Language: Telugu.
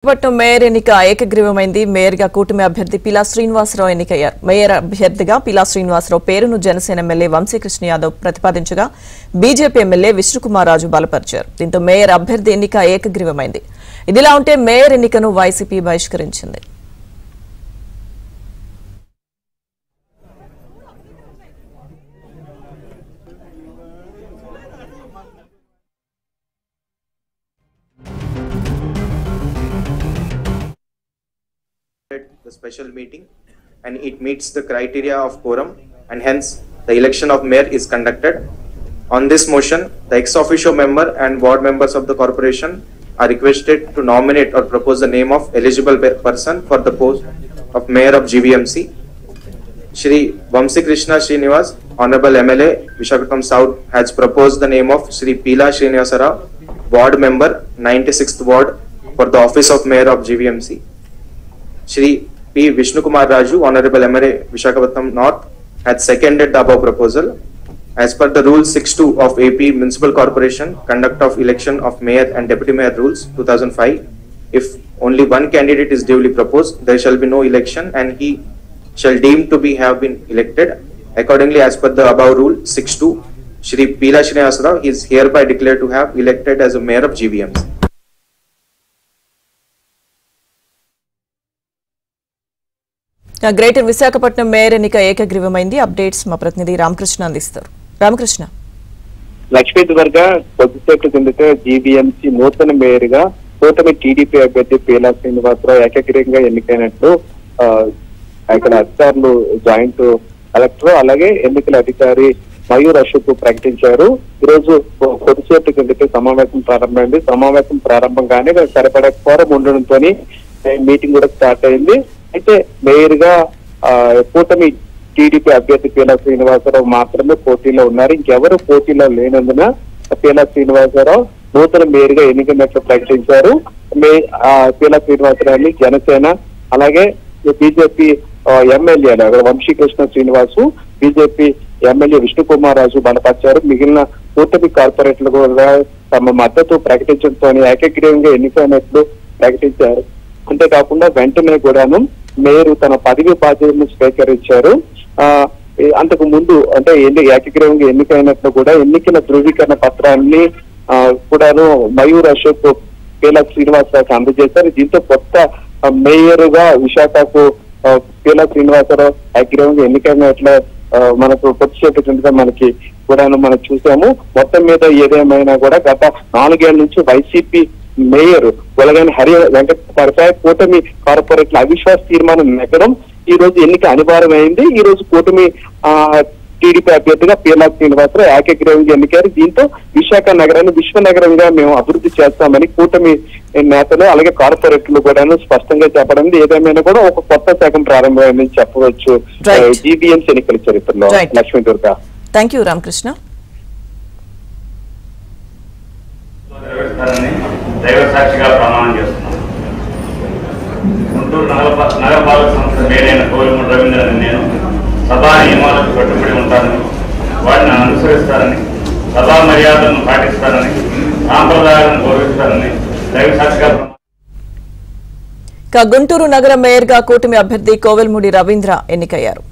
పట్నం మేయర్ ఎన్నిక ఏకగ్రీవమైంది. మేయర్గా కూటమి అభ్యర్థి పీలా శ్రీనివాసరావు ఎన్నికయ్యారు. మేయర్ అభ్యర్థిగా పీలా శ్రీనివాసరావు పేరును జనసేన ఎమ్మెల్యే వంశీకృష్ణ యాదవ్ ప్రతిపాదించగా బీజేపీ ఎమ్మెల్యే విష్ణుకుమార్ రాజు బలపరిచారు. దీంతో మేయర్ అభ్యర్థి ఎన్నిక ఏకగ్రీవమైంది. ఇదిలా ఉంటే మేయర్ ఎన్నికను వైసీపీ బహిష్కరించింది. The special meeting and it meets the criteria of quorum and hence the election of mayor is conducted. On this motion, the ex officio member and ward members of the corporation are requested to nominate or propose the name of eligible person for the post of mayor of GVMC. Shri Vamsikrishna Srinivas, Honorable MLA, Visakhapatnam South, has proposed the name of Shri Pila Srinivasarao, ward member, 96th ward, for the office of mayor of GVMC. Shri P. Vishnukumar Raju, Honorable MLA, Visakhapatnam North, had seconded the above proposal. As per the Rule 6.2 of AP Municipal Corporation, Conduct of Election of Mayor and Deputy Mayor Rules 2005, if only one candidate is duly proposed, there shall be no election and he shall deem to have been elected. Accordingly, as per the above Rule 6.2, Shri Pila Srinivasarao is hereby declared to have elected as a Mayor of GVMC. Greater Visakhapatnam mayor ఎన్నిక ఏకగ్రీవమైంది. అప్డేట్స్ మా ప్రతినిధి రామకృష్ణ అందిస్తారు. రామకృష్ణ. లక్ష్మీదుర్గ కొద్దిసేపటి కిందట జీవీఎంసీ నూతన మేయర్ గా కూటమి టీడీపీ అభ్యర్థి పీలా శ్రీనివాసరావు ఏకగ్రీవంగా ఎన్నికైనట్లు ఇక్కడ అధికారులు జాయింట్ కలెక్టర్ అలాగే ఎన్నికల అధికారి మయూర్ అశోక్ ప్రకటించారు. ఈరోజు కొద్దిసేపటి కిందట సమావేశం ప్రారంభమైంది. సమావేశం ప్రారంభంగానే సరిపడే కోరం ఉండడంతో మీటింగ్ కూడా స్టార్ట్ అయింది. అయితే మేయర్ గా కూటమి టీడీపీ అభ్యర్థి పీలా శ్రీనివాసరావు మాత్రమే పోటీలో ఉన్నారు. ఇంకెవరు పోటీలో లేనందున పీలా శ్రీనివాసరావు నూతన మేయర్ గా ఎన్నికైనట్లు ప్రకటించారు. పీలా శ్రీనివాసరావుని జనసేన అలాగే బీజేపీ ఎమ్మెల్యేలు వంశీకృష్ణ శ్రీనివాసు, బీజేపీ ఎమ్మెల్యే విష్ణుకుమార్ రాజు బలపరిచారు. మిగిలిన కూటమి కార్పొరేట్లు కూడా తమ మద్దతు ప్రకటించడంతో ఏకగ్రీవంగా ఎన్నికైనట్లు ప్రకటించారు. అంతేకాకుండా వెంటనే కూడాను మేయర్ తన పదవి బాధ్యతలను స్వీకరించారు. అంతకు ముందు అంటే ఏకగ్రీవంగా ఎన్నికైనట్లు కూడా ఎన్నికల ధృవీకరణ పత్రాన్ని కూడాను మయూర్ అశోక్ పీలా శ్రీనివాసరావుకి అందజేశారు. దీంతో కొత్త మేయర్ గా విశాఖకు పీలా శ్రీనివాసరావు ఏకగ్రీవంగా ఎన్నికైనట్లు మనకు కొద్దిసేపటి కిందగా మనకి కూడాను మనం చూసాము. మొత్తం మీద ఏదేమైనా కూడా గత 4 ఏళ్ల నుంచి వైసీపీ మేయర్ వెలగని హరి వెంకటపై కూటమి కార్పొరేట్ల అవిశ్వాస తీర్మానం నెగ్గడం ఈ రోజు ఎన్నిక అనివార్యమైంది. ఈ రోజు కూటమి టీడీపీ అభ్యర్థిగా పీలా శ్రీనివాసరావు ఏకగ్రీవంగా ఎన్నికారు. దీంతో విశాఖ నగరాన్ని విశ్వనగరంగా మేము అభివృద్ధి చేస్తామని కూటమి నేతలు అలాగే కార్పొరేట్లు కూడా స్పష్టంగా చెప్పడం. ఏదేమైనా కూడా ఒక కొత్త శాఖం ప్రారంభమైందని చెప్పవచ్చు జీబీఎంసీ ఎన్నికల చరిత్రలో. లక్ష్మీదుర్గ. Thank you Ramakrishna. దైవసాక్షిగా ప్రమాణం చేస్తున్నాను. గుంటూరు నగరపాలక సంస్థ మేయరైన కోవిలమూడి రవీంద్రని నేను సభా నియమాలకు కట్టుబడి ఉంటానని, వాటిని అనుసరిస్తారని, సభా మర్యాదలను పాటిస్తారని, సాంప్రదాయాలను గౌరవిస్తారని దైవసాక్షిగా. గుంటూరు నగర మేయర్ గా కూటమి అభ్యర్థి కోవిలమూడి రవీంద్ర ఎన్నికయ్యారు.